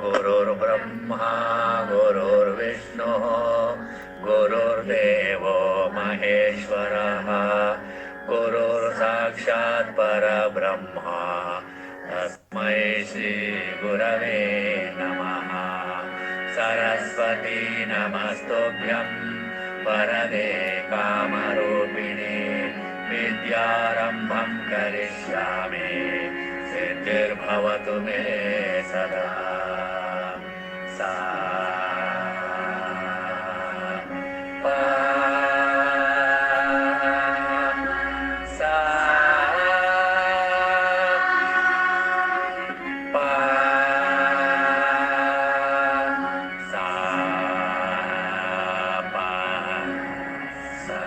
गुरुर्ब्रह्मा गुरुर्विष्णुः गुरुर्देवो महेश्वरः गुरुर्साक्षात् परब्रह्मा तस्मै श्रीगुरवे नमः। सरस्वती नमस्तुभ्यं वरदे कामरूपिणे विद्यारम्भं करिष्यामि सिद्धिर्भवतु मे सदा। सा पा सा पा सा पा सा।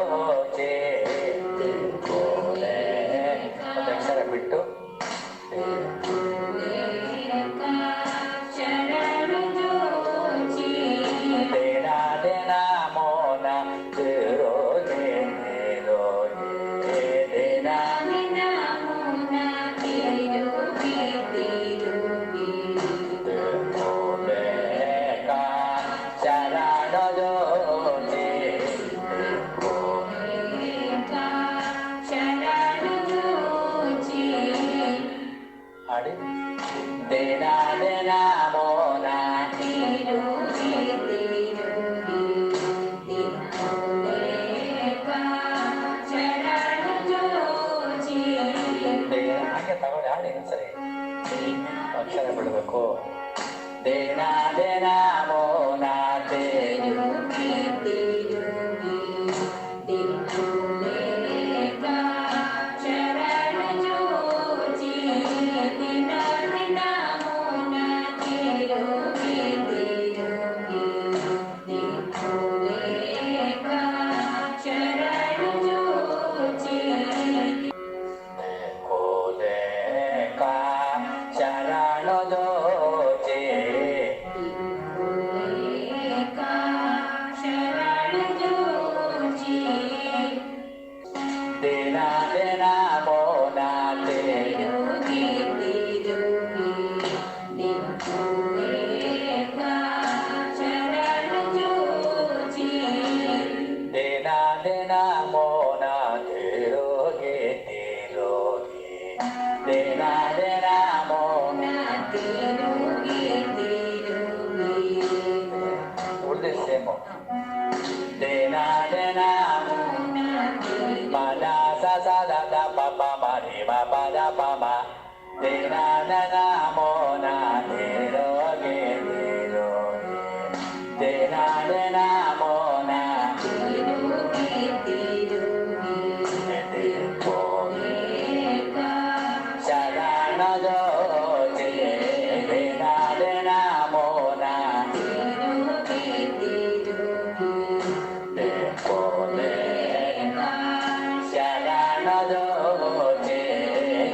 ಜೋಚೆ ಕೋಲೆ ಒಂದು ಅಕ್ಷರ ಬಿಟ್ಟು ದೇನಾ ದೇನಾ ಮೋನ ತಿರೋಗೆ ತಿರೋಗೆ ದೇನಾ ದೇನಾ ದೇನಾ ಮೋನ ಹಾಗೆ ತಗೊಳ್ಳಿ ಹಾಡಿ ಸರಿ ಅಕ್ಷರ ಬಿಡಬೇಕು ದೇನಾ ದೇನಾ ಮೋನ ದೇನಾ ದೇನಾ ಮೋನ ದೇನಾ ದೇನಾ ಮೋನ ತಿರೋಗೆ ತಿರೋಗೆ ದೇನಾ ದೇನಾ ಮೋನ ಉಳಿದ ಸೇಮು ದೇನಾ ದೇನಾ ಪದ ಸ ಸ ದ ದ ಪ ಪ ಮ ರಿ ಮ ಪ ದ ಪ ಮ ದೇನಾ ದೇನಾ ಮೋನ ತಿರೋಗೆ ತಿರೋಗೆ ದೇನಾ ದೇನಾ ಮೋನ ಶರಣ ಜೋಚೆ ದೇನಾ ದೇನಾ ಮೋನ ಶರಣ ಜೋಚೆ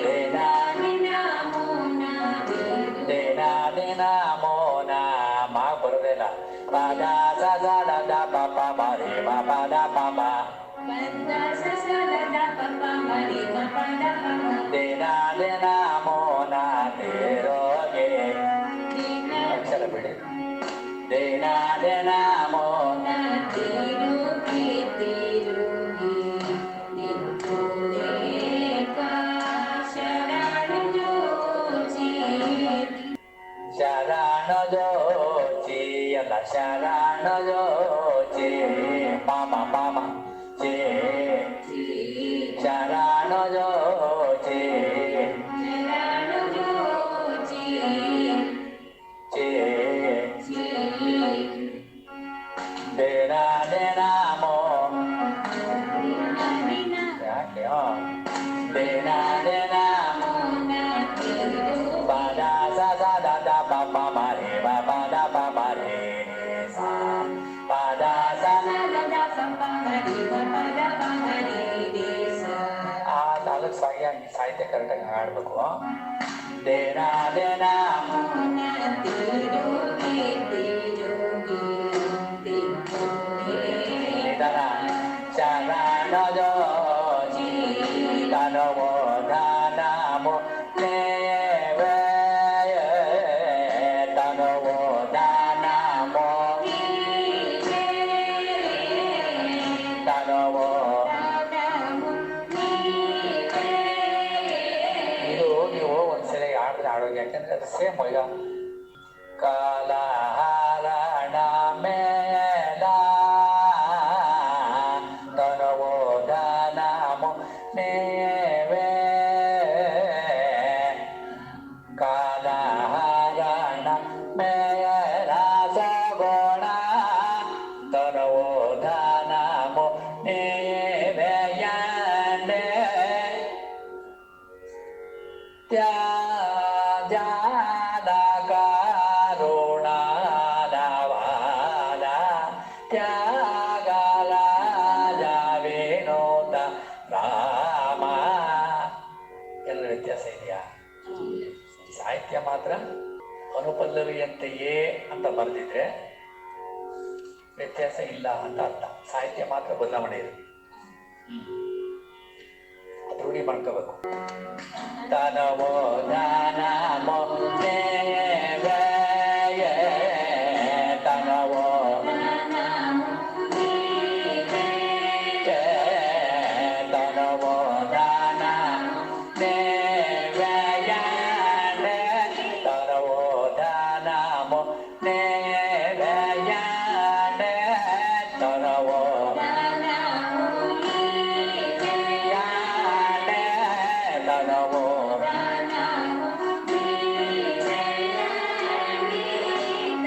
ದೇನಾ ದೇನಾ ದೇನಾ ಮೋನ ಮಾ ಬರೋದಿಲ್ಲ ಪದ ಸ ಸ ದ ದ ಪ ಪ ಮ ರಿ ಮ ಪ ದ ಪ ಮ ದೇನಾ ದೇನಾ ಮೋನ ತಿರೋಗೆ ಅಕ್ಷರ ಬಿಡಿ ದೇನಾ ದೇನಾ ಮೋನ ಶರಣ ಜೋಚಿ ಅಲ್ಲ ಶರಣ ಜೋಚಿ ಪಾಮ ಪಾಮ ಚೇ ಶರಣ ಜೋಚಿ ಚೇ ದೇನಾ ದೇನಾ ಮೋ ಯಾಕೆ ದೇನಾ ದೇನಾ ಪದ ಸ ಸ ದ ದ ಪ ಪ ಮ ರಿ ಮ ಪ ದ ಪ ಮ ರಿ ಸ ಪದ ಸ ಆ ನಾಲ್ಕು ಸಾಹಿತ್ಯ ಕರೆಕ್ಟಾಗಿ ಹಾಡಬೇಕು ದೇನಾ ದೇನಾ ನಿಧನ ಶರಣ ಜೋಚಿ ತನವೋ ದಾನಮೋ ತನವೋ ದಾನಮೋ ತನವೋ ಇದು ನೀವು ಒಂದ್ಸಲ ಆಡಿದ್ರೆ ಆಡೋಗಿ ಯಾಕಂದ್ರೆ ಅದು ಸೇಮ್ ಈಗ ಕಾಲಹಾರಣ ಮೇಲ ತನವೋ ದಾನಮೋ ನೇವೇ ಕಾಲಹಾರಣ ಮೇಲ ಸಗೋಣ ತನವೋ ದಾನಮೋ ನೇವೆಯನೆ ತ್ಯಾಜಾದ ಕರುಣಾದವಾದ ತ್ಯಾಗಲ ಜಾವೇ ಪಲ್ಲವಿಯಂತೆಯೇ ಅಂತ ಬರೆದಿದ್ರೆ ವ್ಯತ್ಯಾಸ ಇಲ್ಲ ಅಂತ ಅರ್ಥ. ಸಾಹಿತ್ಯ ಮಾತ್ರ ಬದಲಾವಣೆ ಇದೆ. ಅದು ರೂಢಿ ಮಾಡ್ಕೋಬೇಕು. ತನವೋ ದಾನಮೋ ತನವೋ ತನವೋ ದಾನ ತನವೋ ದಾನಮೋ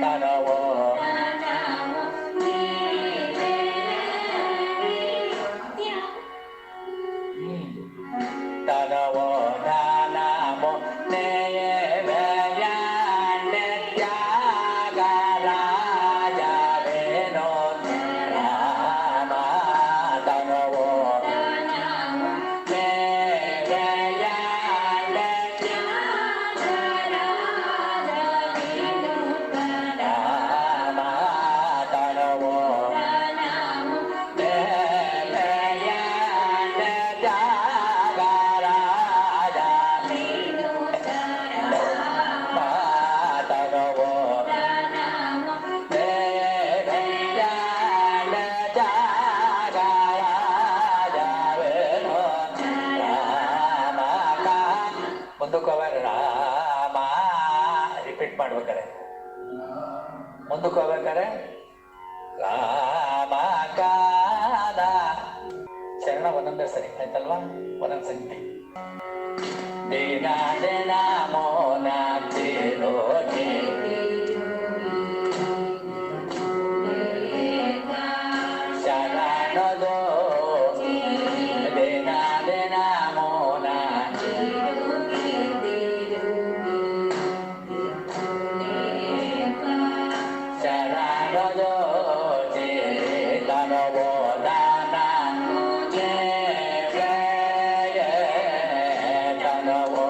ತನವೋ ತನವೋ ದಾನಮೋ ತ್ಯಾಗರಾಜವೇನೋ ರಾಮ ತನವೋ ರಾಮ ತನವೋ ಮುಂದಕ್ಕೆ ಹೋಗ್ಬೇಡ ರಾಮ ರಿಪೀಟ್ ಮಾಡ್ಬೇಕಾರೆ ಮುಂದಕ್ಕೆ ಹೋಗ್ಬೇಕಾರೆ ರಾಮ ಕಾದ ಶರಣ ಒಂದೊಂದೇ ಸರಿ ಆಯ್ತಲ್ವಾ? ಒಂದೊಂದು ಸಂಗತಿ ದಿನ ದಿನ ಮೋನಾಗ್ತಿರೋಗಿ ಶರಣದೋ ದಿನ ದಿನ ಮೋನ ಶರಣದೋ ತನವೋ ದಾನ ತನವೋ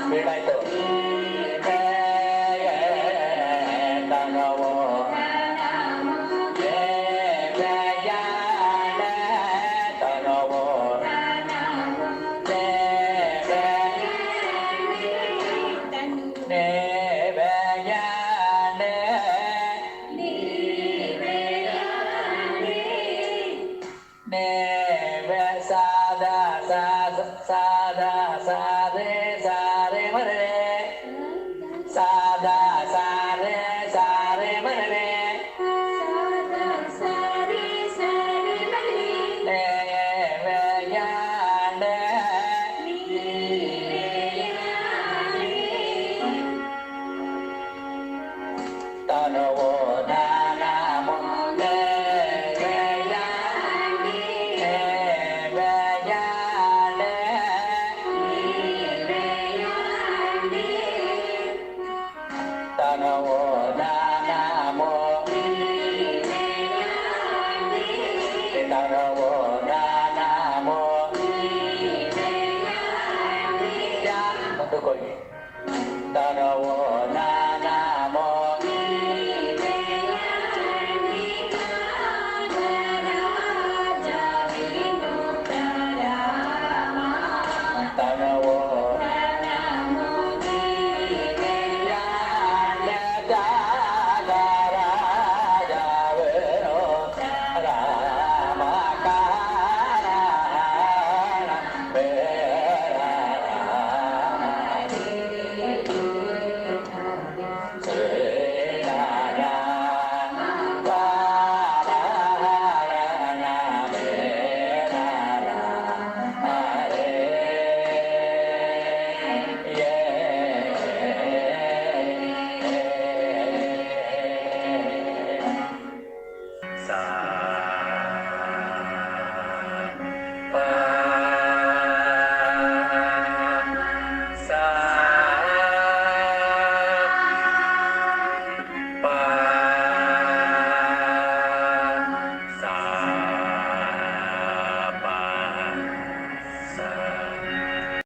ಬೀಳಾಯ್ತು ತನವೋ ತನವೋ ಸಾದ ಸಾದ ಸಾದ ಸಾರೆ ಸಾರೆ ಮರೆ ಸಾದ ಸಾರೆ ಸಾರೆ ಮರೆ ತನವೋ ದಾನಮೋ ತನವೋ ದಾನಮೋ ತನವೋ ದಾನಮೋ ಮುಂದಕ್ಕೆ ಹೋಗಿ